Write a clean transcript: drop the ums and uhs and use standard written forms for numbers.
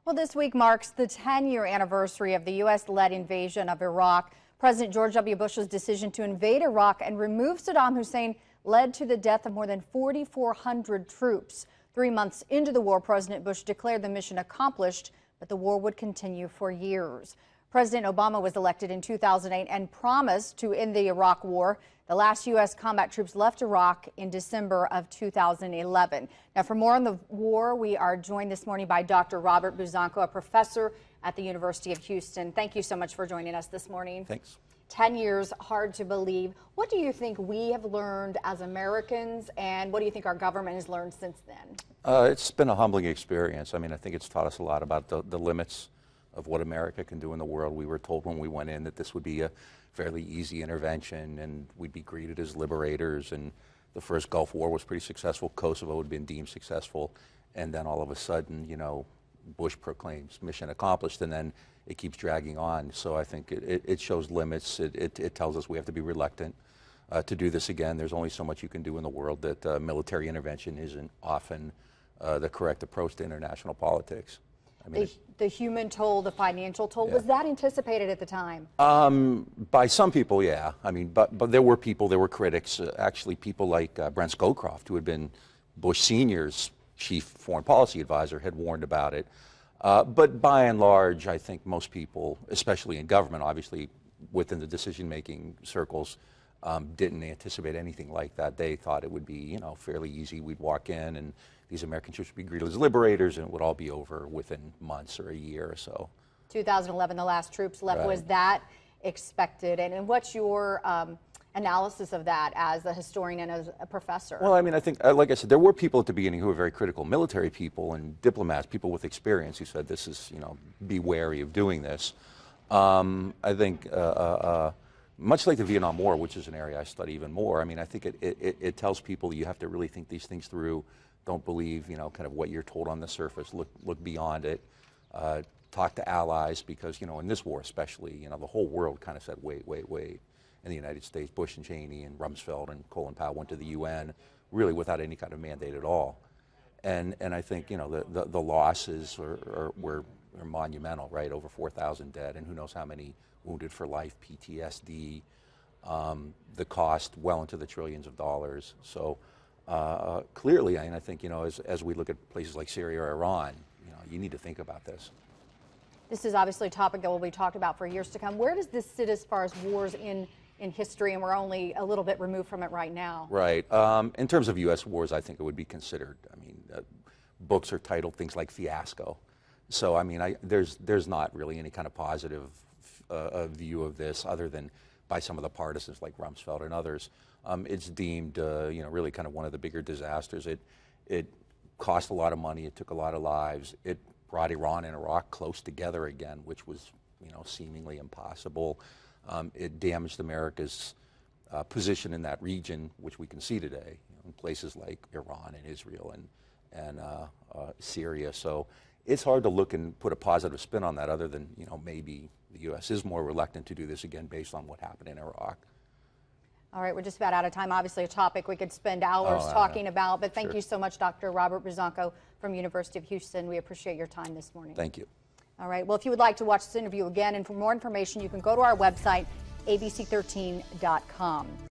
Well, this week marks the 10-year anniversary of the U.S.-led invasion of Iraq. President George W. Bush's decision to invade Iraq and remove Saddam Hussein led to the death of more than 4,400 troops. 3 months into the war, President Bush declared the mission accomplished, but the war would continue for years. President Obama was elected in 2008 and promised to end the Iraq War. The last U.S. combat troops left Iraq in December of 2011. Now, for more on the war, we are joined this morning by Dr. Robert Buzzanco, a professor at the University of Houston. Thank you so much for joining us this morning. Thanks. 10 years, hard to believe. What do you think we have learned as Americans, and what do you think our government has learned since then? It's been a humbling experience. I mean, I think it's taught us a lot about the limits of what America can do in the world. We were told when we went in that this would be a fairly easy intervention and we'd be greeted as liberators, and the first Gulf War was pretty successful. Kosovo had been deemed successful, and then all of a sudden, you know, Bush proclaims mission accomplished, and then it keeps dragging on. So I think it shows limits. It tells us we have to be reluctant to do this again. There's only so much you can do in the world, that military intervention isn't often the correct approach to international politics. I mean, the human toll, the financial toll, yeah. Was that anticipated at the time? By some people, yeah. I mean, but there were people, there were critics, actually people like Brent Scowcroft, who had been Bush Sr.'s chief foreign policy advisor, had warned about it. But by and large, I think most people, especially in government, obviously within the decision-making circles, didn't anticipate anything like that. They thought it would be, you know, fairly easy. We'd walk in and these American troops would be greeted as liberators, and it would all be over within months or a year or so. 2011, the last troops left. Right. Was that expected? And what's your analysis of that as a historian and as a professor? Well, I mean, I think, like I said, there were people at the beginning who were very critical, military people and diplomats, people with experience, who said this is, you know, be wary of doing this. I think much like the Vietnam War, which is an area I study even more, I mean, I think it tells people you have to really think these things through. Don't believe, you know, kind of what you're told on the surface. Look beyond it. Talk to allies, because, you know, in this war especially, you know, the whole world kind of said, wait. In the United States, Bush and Cheney and Rumsfeld and Colin Powell went to the UN really without any kind of mandate at all. And I think, you know, the losses were monumental, right? Over 4,000 dead, and who knows how many wounded for life, PTSD, the cost well into the trillions of dollars. So clearly, and I think, you know, as we look at places like Syria or Iran, you know, you need to think about this. This is obviously a topic that will be talked about for years to come. Where does this sit as far as wars in history, and we're only a little bit removed from it right now? Right. In terms of U.S. wars, I think it would be considered. I mean, books are titled things like Fiasco. So, I mean, there's not really any kind of positive view of this, other than by some of the partisans like Rumsfeld and others. It's deemed, you know, really kind of one of the bigger disasters. It cost a lot of money. It took a lot of lives. It brought Iran and Iraq close together again, which was, you know, seemingly impossible. It damaged America's position in that region, which we can see today, you know, in places like Iran and Israel and Syria. So it's hard to look and put a positive spin on that, other than, you know, maybe the U.S. is more reluctant to do this again based on what happened in Iraq. All right, we're just about out of time. Obviously a topic we could spend hours talking about, but thank you so much, Dr. Robert Buzzanco from University of Houston. We appreciate your time this morning. Thank you. All right, well, if you would like to watch this interview again and for more information, you can go to our website, abc13.com.